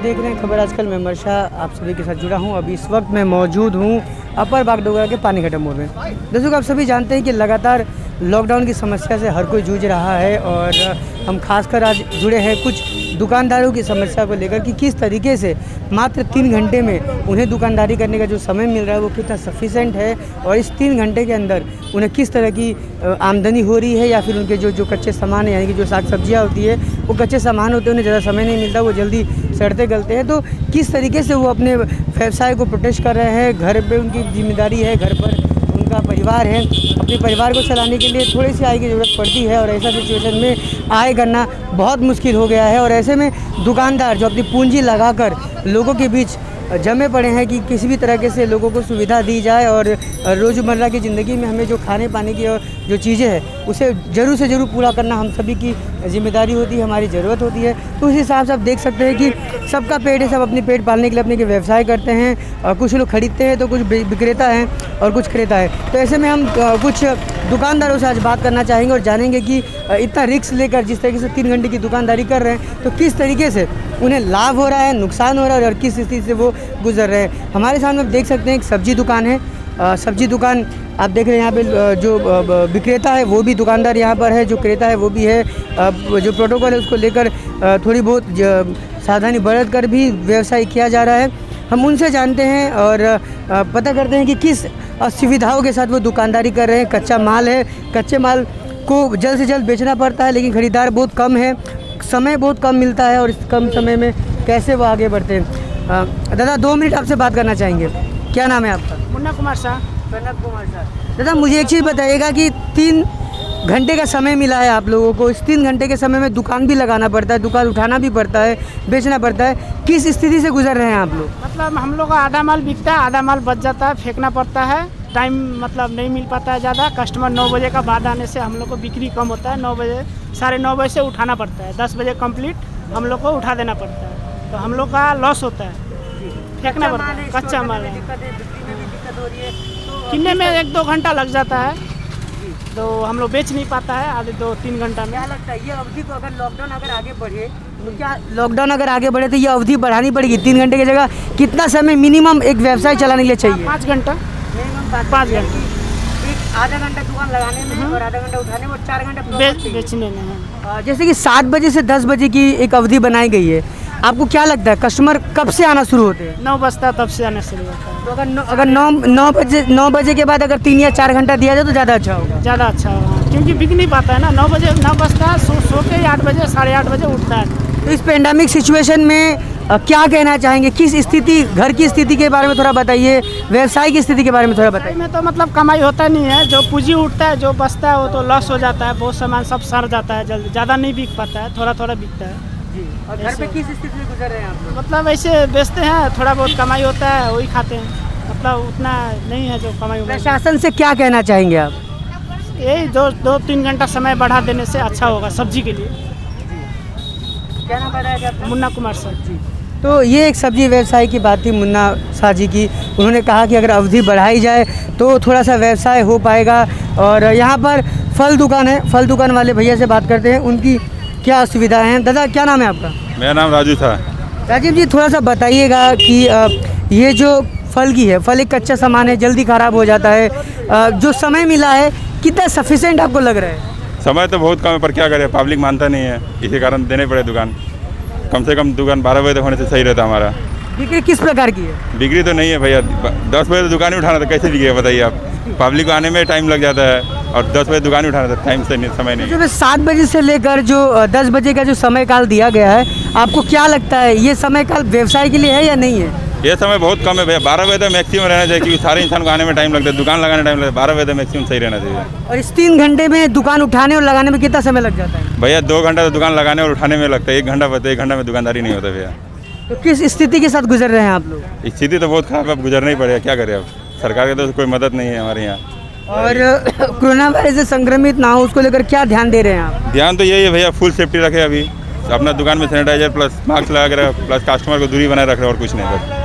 देख रहे हैं खबर आजकल। मैं मर्शा आप सभी के साथ जुड़ा हूं। अभी इस वक्त मैं मौजूद हूं अपर बागडोगरा के पानीघाटा मोड़ में। दर्शकों, आप सभी जानते हैं कि लगातार लॉकडाउन की समस्या से हर कोई जूझ रहा है और हम खासकर आज जुड़े हैं कुछ दुकानदारों की समस्या को लेकर कि किस तरीके से मात्र 3 घंटे में उन्हें दुकानदारी करने का जो समय मिल रहा है वो कितना सफिशेंट है और इस 3 घंटे के अंदर उन्हें किस तरह की आमदनी हो रही है या फिर उनके जो कच्चे सामान है, यानी कि जो साग सब्जियाँ होती है वो कच्चे सामान होते हैं, उन्हें ज़्यादा समय नहीं मिलता, वो जल्दी सड़ते गलते हैं। तो किस तरीके से वो अपने व्यवसाय को प्रोटेक्ट कर रहे हैं, घर पे उनकी जिम्मेदारी है, घर पर उनका परिवार है, अपने परिवार को चलाने के लिए थोड़ी सी आय की ज़रूरत पड़ती है और ऐसा सिचुएशन में आय करना बहुत मुश्किल हो गया है। और ऐसे में दुकानदार जो अपनी पूंजी लगाकर लोगों के बीच जमे पड़े हैं कि किसी भी तरीके से लोगों को सुविधा दी जाए और रोज़मर्रा की ज़िंदगी में हमें जो खाने पाने की जो चीज़ें हैं उसे ज़रूर से ज़रूर पूरा करना हम सभी की जिम्मेदारी होती है, हमारी ज़रूरत होती है। तो उस हिसाब से आप देख सकते हैं कि सबका पेट है, सब अपनी पेट पालने के लिए अपने व्यवसाय करते हैं। कुछ लोग खरीदते हैं तो कुछ विक्रेता हैं और कुछ क्रेता है। तो ऐसे में हम कुछ दुकानदारों से आज बात करना चाहेंगे और जानेंगे कि इतना रिस्क लेकर जिस तरीके से 3 घंटे की दुकानदारी कर रहे हैं तो किस तरीके से उन्हें लाभ हो रहा है, नुकसान हो रहा है और किस स्थिति से वो गुजर रहे हैं। हमारे सामने आप देख सकते हैं एक सब्जी दुकान है। सब्जी दुकान आप देख रहे हैं, यहाँ पे जो विक्रेता है वो भी दुकानदार यहाँ पर है, जो क्रेता है वो भी है। जो प्रोटोकॉल है उसको लेकर थोड़ी बहुत सावधानी बरत कर भी व्यवसाय किया जा रहा है। हम उनसे जानते हैं और पता करते हैं कि किस सुविधाओं के साथ वो दुकानदारी कर रहे हैं। कच्चा माल है, कच्चे माल को जल्द से जल्द बेचना पड़ता है लेकिन ख़रीदार बहुत कम है, समय बहुत कम मिलता है और इस कम समय में कैसे वो आगे बढ़ते हैं। दादा 2 मिनट आपसे बात करना चाहेंगे। क्या नाम है आपका? मुन्ना कुमार शाह। प्रणब कुमार शाह। दादा मुझे एक चीज़ बताइएगा कि 3 घंटे का समय मिला है आप लोगों को, इस 3 घंटे के समय में दुकान भी लगाना पड़ता है, दुकान उठाना भी पड़ता है, बेचना पड़ता है, किस स्थिति से गुजर रहे हैं आप लोग? मतलब हम लोग का आधा माल बिकता है, आधा माल बच जाता है, फेंकना पड़ता है। टाइम मतलब नहीं मिल पाता है ज़्यादा। कस्टमर 9 बजे का बाद आने से हम लोग को बिक्री कम होता है। 9 बजे 9:30 बजे से उठाना पड़ता है। 10 बजे कंप्लीट हम लोग को उठा देना पड़ता है, तो हम लोग का लॉस होता है, फेंकना पड़ता है। कच्चा माल है, किन्ने में 1-2 घंटा लग जाता है, तो हम लोग बेच नहीं पाता है आधे 2-3 घंटा में। क्या लगता है ये अवधि को अगर लॉकडाउन अगर आगे बढ़े तो क्या लॉकडाउन अगर आगे बढ़े तो ये अवधि बढ़ानी पड़ेगी? 3 घंटे की जगह कितना समय मिनिमम एक व्यवसाय चलाने के लिए चाहिए? 5 घंटा। मिनिमम 5 घंटे। आधा घंटा दुकान लगाने में और आधा घंटा उठाने में और 4 घंटा बेचने में। जैसे कि 7 बजे से 10 बजे की एक अवधि बनाई गई है, आपको क्या लगता है कस्टमर कब से आना शुरू होते हैं? 9 बजता तब से आना शुरू होता है। तो अगर 9 बजे के बाद अगर 3 या 4 घंटा दिया जाए तो ज़्यादा अच्छा होगा। ज़्यादा अच्छा होगा क्योंकि बिक नहीं पाता है ना। 9 बजता है, सो के 8 बजे 8:30 बजे उठता है। तो इस पेंडेमिक सिचुएशन में क्या कहना चाहेंगे? किस स्थिति, घर की स्थिति के बारे में थोड़ा बताइए, व्यवसाय की स्थिति के बारे में थोड़ा बताइए। में तो मतलब कमाई होता नहीं है, जो पूंजी उठता है, जो बचता है वो तो लॉस हो जाता है। बहुत सामान सब सड़ जाता है, जल्दी ज़्यादा नहीं बिक पाता है, थोड़ा थोड़ा बिकता है जी। और घर पे किस स्थिति में गुजर रहे हैं आप लोग? मतलब ऐसे बेचते हैं, थोड़ा बहुत कमाई होता है वही खाते हैं, मतलब उतना नहीं है जो कमाई होता है। प्रशासन से क्या कहना चाहेंगे आप? यही 2-3 घंटा समय बढ़ा देने से अच्छा होगा सब्जी के लिए। क्या नाम बताया आपका? मुन्ना कुमार शाह जी। तो ये एक सब्जी व्यवसाय की बात थी मुन्ना शाह जी की। उन्होंने कहा कि अगर अवधि बढ़ाई जाए तो थोड़ा सा व्यवसाय हो पाएगा। और यहाँ पर फल दुकान है, फल दुकान वाले भैया से बात करते हैं उनकी क्या सुविधाएं हैं। दादा क्या नाम है आपका? मेरा नाम राजू था। राजीव जी थोड़ा सा बताइएगा कि ये जो फल की है, फल एक कच्चा सामान है, जल्दी ख़राब हो जाता है, जो समय मिला है कितना सफिशेंट आपको लग रहा है? समय तो बहुत कम है पर क्या करें, पब्लिक मानता नहीं है, इसी कारण देने पड़े दुकान। कम से कम दुकान 12 बजे तक होने से सही रहता हमारा। बिक्री किस प्रकार की है? बिक्री तो नहीं है भैया, 10 बजे तो दुकान ही उठाना था, कैसे बिकेगा बताइए आप? पब्लिक को आने में टाइम लग जाता है और 10 बजे दुकान ही उठाना था, टाइम से नहीं, समय नहीं। जब 7 बजे से लेकर जो 10 बजे का जो समय काल दिया गया है, आपको क्या लगता है ये समय काल व्यवसाय के लिए है या नहीं है? ये समय बहुत कम है भैया, 12 बजे तक मैक्सिमम रहना चाहिए क्योंकि सारे इंसान को आने में टाइम लगता है, दुकान लगाने टाइम लगता है। 12 बजे तक मैक्सिमम सही रहना चाहिए। और इस 3 घंटे में दुकान उठाने और लगाने में कितना समय लग जाता है? भैया 2 घंटा तो दुकान लगाने और उठाने में लगता है, 1 घंटा बचता है, 1 घंटा में दुकानदारी नहीं होता भैया। तो किस स्थिति के साथ गुजर रहे हैं आप लोग? स्थिति तो बहुत खराब है, अब गुजरना ही पड़ेगा, क्या करें अब, सरकार की तो कोई मदद नहीं है हमारे यहाँ। और कोरोना वायरस से संक्रमित ना हो उसको लेकर क्या ध्यान दे रहे हैं आप? ध्यान तो यही है भैया, फुल सेफ्टी रखे, अभी अपना दुकान में सैनिटाइजर प्लस मास्क लगा कर प्लस कस्टमर को दूरी बनाए रख रहे और कुछ नहीं बस।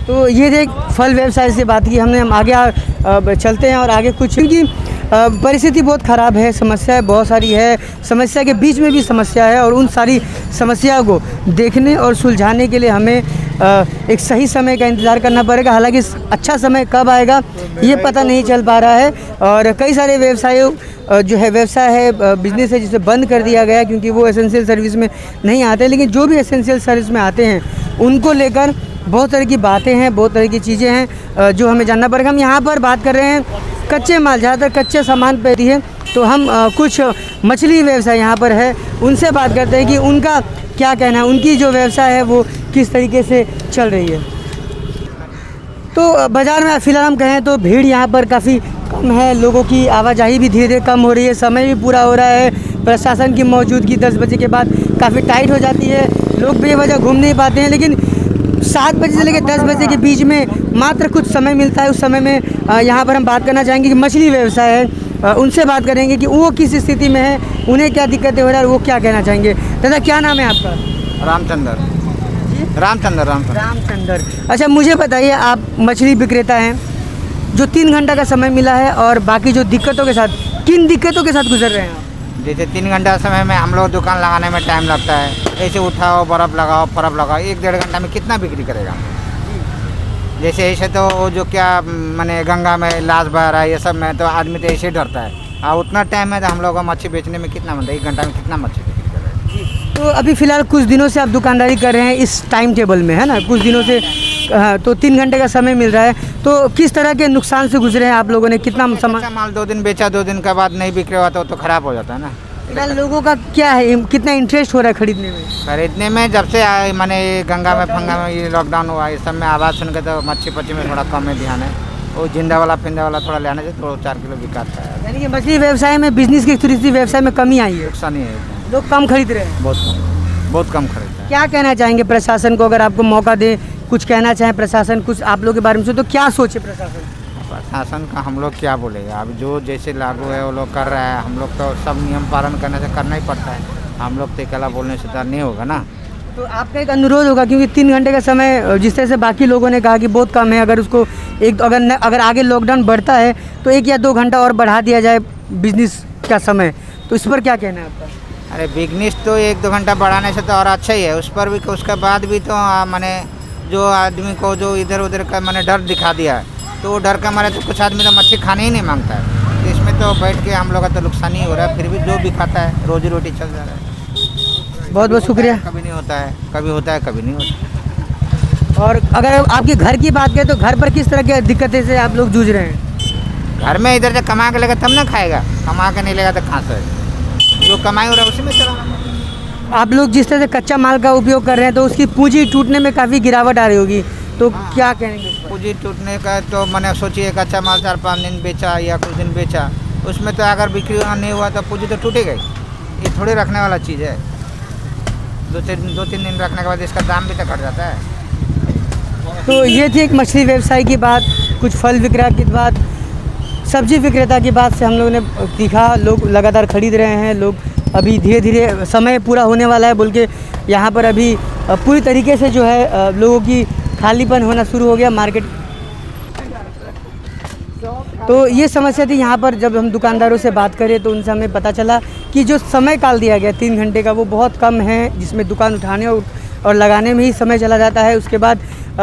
तो ये देख फल व्यवसाय से बात की हमने, हम आगे चलते हैं और आगे कुछ, क्योंकि परिस्थिति बहुत ख़राब है, समस्याएं बहुत सारी है, समस्या के बीच में भी समस्या है और उन सारी समस्याओं को देखने और सुलझाने के लिए हमें एक सही समय का इंतज़ार करना पड़ेगा। हालांकि अच्छा समय कब आएगा ये पता नहीं चल पा रहा है और कई सारे व्यवसाय है बिज़नेस है जिसे बंद कर दिया गया क्योंकि वो एसेंशियल सर्विस में नहीं आते। लेकिन जो भी एसेंशियल सर्विस में आते हैं उनको लेकर बहुत तरह की बातें हैं, बहुत तरह की चीज़ें हैं जो हमें जानना पड़ेगा। हम यहाँ पर बात कर रहे हैं कच्चे माल, ज़्यादातर कच्चे सामान पे है, तो हम कुछ मछली व्यवसाय यहाँ पर है उनसे बात करते हैं कि उनका क्या कहना है, उनकी जो व्यवसाय है वो किस तरीके से चल रही है। तो बाज़ार में फ़िलहाल हम कहें तो भीड़ यहाँ पर काफ़ी कम है, लोगों की आवाजाही भी धीरे धीरे कम हो रही है, समय भी पूरा हो रहा है। प्रशासन की मौजूदगी 10 बजे के बाद काफ़ी टाइट हो जाती है, लोग बेवजह घूम नहीं पाते हैं। लेकिन 7 बजे से लेकर 10 बजे के बीच में मात्र कुछ समय मिलता है। उस समय में यहाँ पर हम बात करना चाहेंगे कि मछली व्यवसाय है, उनसे बात करेंगे कि वो किस स्थिति में है, उन्हें क्या दिक्कतें हो रही है और वो क्या कहना चाहेंगे। दादा क्या नाम है आपका? रामचंद्र। अच्छा मुझे बताइए, आप मछली विक्रेता हैं, जो 3 घंटा का समय मिला है और बाकी जो दिक्कतों के साथ, किन दिक्कतों के साथ गुजर रहे हैं आप? जैसे 3 घंटा समय में हम लोग दुकान लगाने में टाइम लगता है, ऐसे उठाओ बर्फ़ लगाओ फर्फ लगाओ, 1-1.5 घंटा में कितना बिक्री करेगा। जैसे ऐसे तो जो क्या माने गंगा में लाश बह रहा है ये सब में तो आदमी तो ऐसे डरता है। और उतना टाइम है तो हम लोग को मच्छी बेचने में कितना बनता है, 1 घंटा में कितना मच्छी बिक्री कर रहे हैं। तो अभी फ़िलहाल कुछ दिनों से आप दुकानदारी कर रहे हैं इस टाइम टेबल में, है ना, कुछ दिनों से तो 3 घंटे का समय मिल रहा है, तो किस तरह के नुकसान से गुजरे हैं आप लोगों ने? कितना सामान माल 2 दिन बेचा, 2 दिन के बाद नहीं बिक्री हुआ तो ख़राब हो जाता है ना। फिलहाल लोगों का क्या है, कितना इंटरेस्ट हो रहा है खरीदने में? जब से आए माने गंगा में फंगा में ये लॉकडाउन हुआ, इस सब में आवाज़ सुन के तो मच्छी पच्ची में थोड़ा कम है ध्यान है। वो जिंदा वाला फिंदा वाला थोड़ा लेने से 2-4 किलो बिकाता है। यानी कि मछली व्यवसाय में, बिजनेस की तुरंत व्यवसाय में कमी आई है, नुकसान ही है, लोग कम खरीद रहे हैं, बहुत कम खरीदता है। क्या कहना चाहेंगे प्रशासन को, अगर आपको मौका दे कुछ कहना चाहें प्रशासन, कुछ आप लोग के बारे में तो क्या सोचे प्रशासन? प्रशासन का हम लोग क्या बोलेंगे, अब जो जैसे लागू है वो लोग कर रहा है, हम लोग तो सब नियम पालन करने से करना ही पड़ता है, हम लोग तो अकेला बोलने से नहीं होगा ना। तो आपका एक अनुरोध होगा क्योंकि 3 घंटे का समय जिस तरह से बाकी लोगों ने कहा कि बहुत कम है, अगर उसको अगर आगे लॉकडाउन बढ़ता है तो 1 या 2 घंटा और बढ़ा दिया जाए बिजनेस का समय, तो इस पर क्या कहना है आपका? अरे बिजनेस तो 1-2 घंटा बढ़ाने से तो और अच्छा ही है, उस पर भी उसके बाद भी तो मैंने जो आदमी को जो इधर उधर का मैंने डर दिखा दिया है, तो वो डर का मारे तो कुछ आदमी तो मच्छी खाने ही नहीं मांगता है। तो इसमें तो बैठ के हम लोग का तो नुकसान ही हो रहा है, फिर भी जो भी खाता है रोजी रोटी चल जा रहा है। बहुत बहुत शुक्रिया। कभी नहीं होता है, कभी होता है, कभी नहीं होता। और अगर आपके घर की बात करें तो घर पर किस तरह की दिक्कतें से आप लोग जूझ रहे हैं? घर में इधर से कमा के लेगा तब ना खाएगा, कमा के नहीं लेगा तो कहाँ से? जो कमाई हो रहा है उसी में चला। आप लोग जिस तरह से कच्चा माल का उपयोग कर रहे हैं तो उसकी पूंजी टूटने में काफ़ी गिरावट आ रही होगी, तो क्या कहेंगे? पूंजी टूटने का तो मैंने सोचिए कच्चा माल 4-5 दिन बेचा या कुछ दिन बेचा, उसमें तो अगर बिक्री नहीं हुआ तो पूंजी तो टूटेगा ही। ये थोड़ी रखने वाला चीज़ है, 2-3 दिन रखने के बाद इसका दाम भी तो घट जाता है। तो ये थी एक मछली व्यवसाय की बात, कुछ फल विक्रेता की बात, सब्जी विक्रेता की बात से हम लोगों ने सीखा। लोग लगातार खरीद रहे हैं, लोग अभी धीरे धीरे समय पूरा होने वाला है बोल के यहाँ पर अभी पूरी तरीके से जो है लोगों की खालीपन होना शुरू हो गया मार्केट। तो ये समस्या थी यहाँ पर। जब हम दुकानदारों से बात करें तो उनसे हमें पता चला कि जो समय काल दिया गया 3 घंटे का वो बहुत कम है, जिसमें दुकान उठाने और लगाने में ही समय चला जाता है। उसके बाद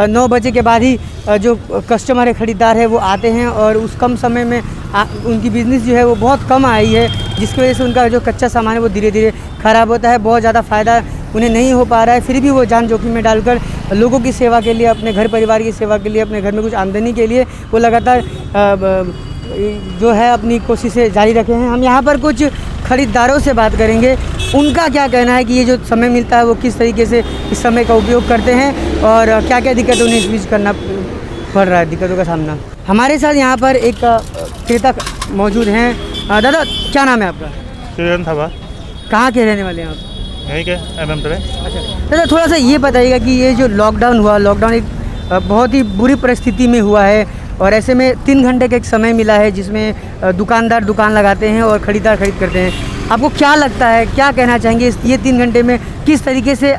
9 बजे के बाद ही जो कस्टमर है, ख़रीदार है, वो आते हैं और उस कम समय में उनकी बिज़नेस जो है वो बहुत कम आई है, जिसकी वजह से उनका जो कच्चा सामान है वो धीरे धीरे ख़राब होता है। बहुत ज़्यादा फ़ायदा उन्हें नहीं हो पा रहा है, फिर भी वो जान जोखिम में डालकर लोगों की सेवा के लिए, अपने घर परिवार की सेवा के लिए, अपने घर में कुछ आमदनी के लिए वो लगातार जो है अपनी कोशिशें जारी रखे हैं। हम यहाँ पर कुछ ख़रीदारों से बात करेंगे, उनका क्या कहना है कि ये जो समय मिलता है वो किस तरीके से इस समय का उपयोग करते हैं और क्या क्या दिक्कतें उन्हें इस बीच करना पड़ रहा है, दिक्कतों का सामना। हमारे साथ यहाँ पर एक क्रेता मौजूद हैं। दादा क्या नाम है आपका? सुरेंद्र थापा। कहाँ के रहने वाले हैं आप? यहीं के MM तले। अच्छा दादा, थोड़ा सा ये बताइएगा कि ये जो लॉकडाउन हुआ, लॉकडाउन एक बहुत ही बुरी परिस्थिति में हुआ है और ऐसे में 3 घंटे का एक समय मिला है जिसमें दुकानदार दुकान लगाते हैं और ख़रीदार खरीद करते हैं। आपको क्या लगता है, क्या कहना चाहेंगे ये 3 घंटे में किस तरीके से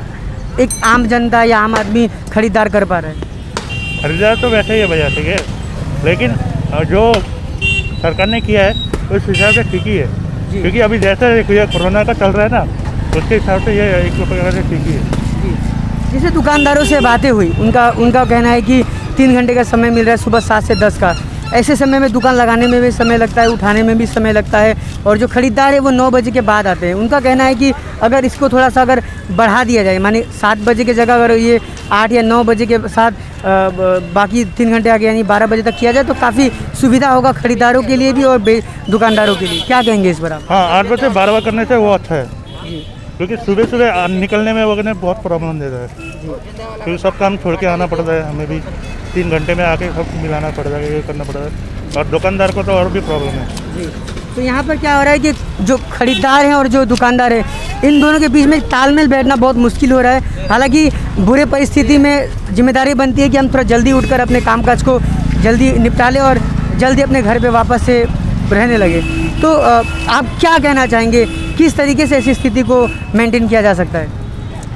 एक आम जनता या आम आदमी खरीदार कर पा रहा है? खरीदार तो वैसे ही है बाजार से, लेकिन जो सरकार ने किया है उस हिसाब से ठीक ही है। जी। क्योंकि अभी जैसे ये कोरोना का चल रहा है ना, उसके हिसाब से ये एक प्रकार से ठीक ही है। जैसे दुकानदारों से बातें हुई, उनका कहना है कि 3 घंटे का समय मिल रहा है सुबह 7 से 10 का। ऐसे समय में दुकान लगाने में भी समय लगता है, उठाने में भी समय लगता है, और जो खरीदार है वो 9 बजे के बाद आते हैं। उनका कहना है कि अगर इसको थोड़ा सा अगर बढ़ा दिया जाए, माने 7 बजे की जगह अगर ये 8 या 9 बजे के साथ बाकी 3 घंटे आगे यानी 12 बजे तक किया जाए तो काफ़ी सुविधा होगा खरीदारों के लिए भी और दुकानदारों के लिए। क्या कहेंगे इस पर आप? हाँ, 8 बजे 12 बजे करने से वो अच्छा है, क्योंकि सुबह सुबह निकलने में वगैरह बहुत प्रॉब्लम देता है। क्योंकि सब काम छोड़ के आना पड़ता है, हमें भी 3 घंटे में आके सब मिलाना पड़ता है, ये करना पड़ता है, और दुकानदार को तो और भी प्रॉब्लम है। जी। तो यहाँ पर क्या हो रहा है कि जो खरीदार हैं और जो दुकानदार हैं, इन दोनों के बीच में तालमेल बैठना बहुत मुश्किल हो रहा है। हालांकि बुरे परिस्थिति में जिम्मेदारी बनती है कि हम थोड़ा जल्दी उठकर अपने कामकाज को जल्दी निपटा लें और जल्दी अपने घर पे वापस से रहने लगे। तो आप क्या कहना चाहेंगे, किस तरीके से ऐसी स्थिति को मेंटेन किया जा सकता है?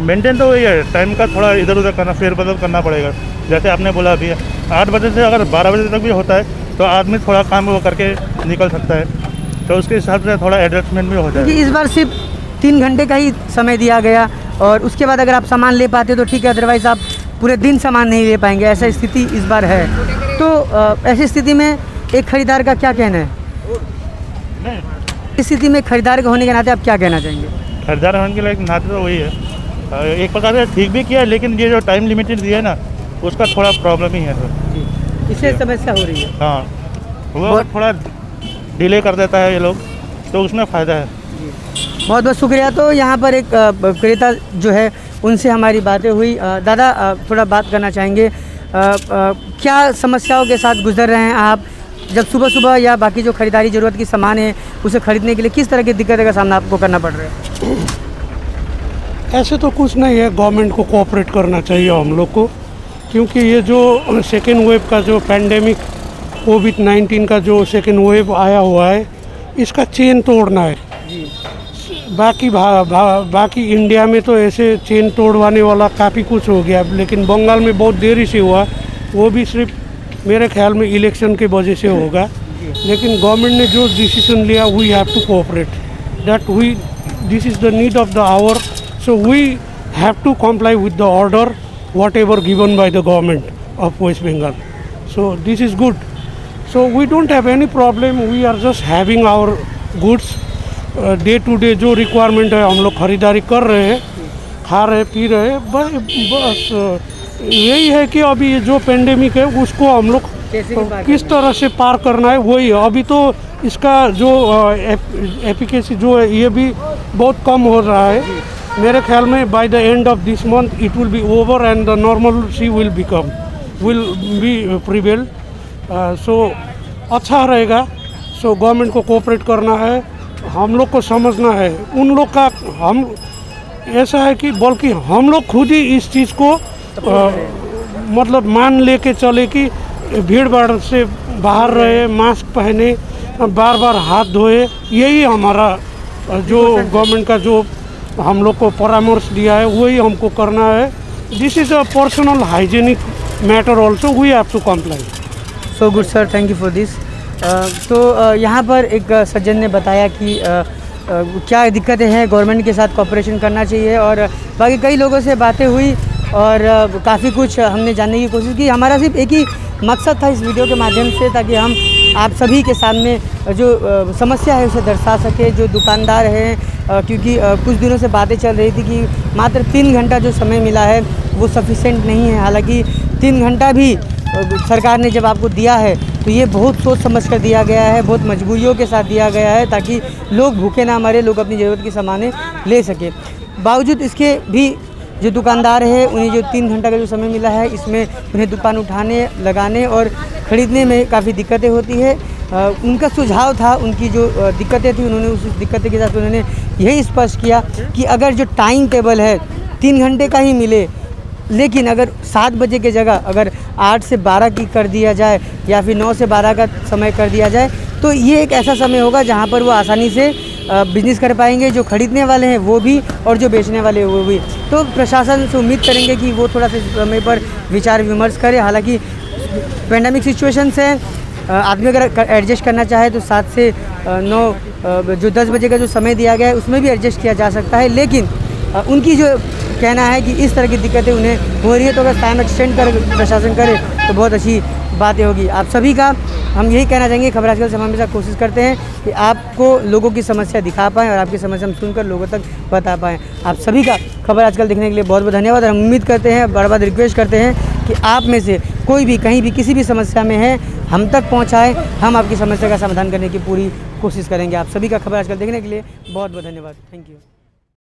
मेंटेन तो वही है, टाइम का थोड़ा इधर उधर करना, फेरबदल करना पड़ेगा। जैसे आपने बोला अभी 8 बजे से अगर 12 बजे तक भी होता है तो आदमी थोड़ा काम वो करके निकल सकता है, तो उसके हिसाब से थोड़ा एडजस्टमेंट भी हो जाए। क्योंकि इस बार सिर्फ 3 घंटे का ही समय दिया गया और उसके बाद अगर आप सामान ले पाते तो ठीक है, अदरवाइज़ आप पूरे दिन सामान नहीं ले पाएंगे, ऐसा स्थिति इस बार है। तो ऐसी स्थिति में एक खरीदार का क्या कहना है? इस स्थिति में खरीदार के होने के नाते आप क्या कहना चाहेंगे? खरीदार होने के लिए नाते तो वही है, एक प्रकार से ठीक भी किया है, लेकिन ये जो टाइम लिमिटेड दिया है ना, उसका थोड़ा प्रॉब्लम ही है। इससे समस्या हो रही है। हाँ, वो थोड़ा डिले कर देता है ये लोग, तो उसमें फ़ायदा है। बहुत बहुत शुक्रिया। तो यहाँ पर एक विक्रेता जो है उनसे हमारी बातें हुई। दादा, थोड़ा बात करना चाहेंगे, क्या समस्याओं के साथ गुजर रहे हैं आप जब सुबह सुबह या बाकी जो खरीदारी ज़रूरत की सामान है उसे खरीदने के लिए किस तरह की दिक्कत का सामना आपको करना पड़ रहा है? ऐसे तो कुछ नहीं है, गवर्नमेंट को कोऑपरेट करना चाहिए हम लोग को, क्योंकि ये जो सेकेंड वेव का जो पैंडेमिक कोविड-19 का जो सेकेंड वेव आया हुआ है, इसका चेन तोड़ना है। बाकी इंडिया में तो ऐसे चेन तोड़वाने वाला काफ़ी कुछ हो गया, लेकिन बंगाल में बहुत देरी से हुआ, वो भी सिर्फ मेरे ख्याल में इलेक्शन के वजह से होगा। लेकिन गवर्नमेंट ने जो डिसीजन लिया, we have to cooperate, that this is the need of the hour, so we have to comply with the order whatever given by the government of West Bengal. So this is good. So we don't have any problem, we are just having our goods day to day जो requirement है हम लोग खरीदारी कर रहे हैं, खा रहे पी रहे हैं। बस यही है कि अभी ये जो पेंडेमिक है उसको हम लोग किस तरह से पार करना है, वही है। अभी तो इसका जो एफिकेसी जो है ये भी बहुत कम हो रहा है। मेरे ख्याल में by the end of this month it will be over and the normal will be prevail. So अच्छा रहेगा। सो गवर्नमेंट को कोऑपरेट करना है, हम लोग को समझना है। उन लोग का हम ऐसा है कि बल्कि हम लोग खुद ही इस चीज़ को मतलब मान लेके चले कि भीड़ भाड़ से बाहर रहे, मास्क पहने, बार बार हाथ धोए। यही हमारा जो गवर्नमेंट का जो हम लोग को परामर्श दिया है वही हमको करना है। This is a personal hygienic matter also, we have to comply. So good sir, thank you for this. तो यहाँ पर एक सज्जन ने बताया कि क्या दिक्कतें हैं, गवर्नमेंट के साथ कोऑपरेशन करना चाहिए, और बाकी कई लोगों से बातें हुई और काफ़ी कुछ हमने जानने की कोशिश की। हमारा सिर्फ एक ही मकसद था इस वीडियो के माध्यम से, ताकि हम आप सभी के सामने जो समस्या है उसे दर्शा सके। जो दुकानदार हैं, क्योंकि कुछ दिनों से बातें चल रही थी कि मात्र 3 घंटा जो समय मिला है वो सफिशेंट नहीं है। हालांकि 3 घंटा भी सरकार ने जब आपको दिया है तो ये बहुत सोच समझ कर दिया गया है, बहुत मजबूरियों के साथ दिया गया है, ताकि लोग भूखे ना मरे, लोग अपनी ज़रूरत की सामानें ले सके। बावजूद इसके भी जो दुकानदार है उन्हें जो 3 घंटा का जो समय मिला है, इसमें उन्हें दुकान उठाने, लगाने और ख़रीदने में काफ़ी दिक्कतें होती है। उनका सुझाव था, उनकी जो दिक्कतें थी उन्होंने उस दिक्कतें के साथ उन्होंने यही स्पष्ट किया कि अगर जो टाइम टेबल है 3 घंटे का ही मिले, लेकिन अगर 7 बजे की जगह अगर 8 से 12 की कर दिया जाए या फिर 9 से 12 का समय कर दिया जाए तो ये एक ऐसा समय होगा जहाँ पर वो आसानी से बिजनेस कर पाएंगे, जो खरीदने वाले हैं वो भी और जो बेचने वाले हैं वो भी। तो प्रशासन से उम्मीद करेंगे कि वो थोड़ा सा समय पर विचार विमर्श करे। हालांकि पेंडेमिक सिचुएशन से आदमी अगर एडजस्ट करना चाहे तो 7 से जो 10 बजे का जो समय दिया गया है उसमें भी एडजस्ट किया जा सकता है, लेकिन उनकी जो कहना है कि इस तरह की दिक्कतें उन्हें हो रही है, तो अगर टाइम एक्सटेंड कर प्रशासन करे तो बहुत अच्छी बातें होगी। आप सभी का हम यही कहना चाहेंगे, खबर आजकल से हम हमेशा कोशिश करते हैं कि आपको लोगों की समस्या दिखा पाएँ और आपकी समस्या हम सुनकर लोगों तक बता पाएँ। आप सभी का खबर आजकल देखने के लिए बहुत बहुत धन्यवाद। और हम उम्मीद करते हैं, बार बार रिक्वेस्ट करते हैं कि आप में से कोई भी कहीं भी किसी भी समस्या में है, हम तक पहुँचाएँ, हम आपकी समस्या का समाधान करने की पूरी कोशिश करेंगे। आप सभी का खबर आजकल देखने के लिए बहुत बहुत धन्यवाद। Thank you.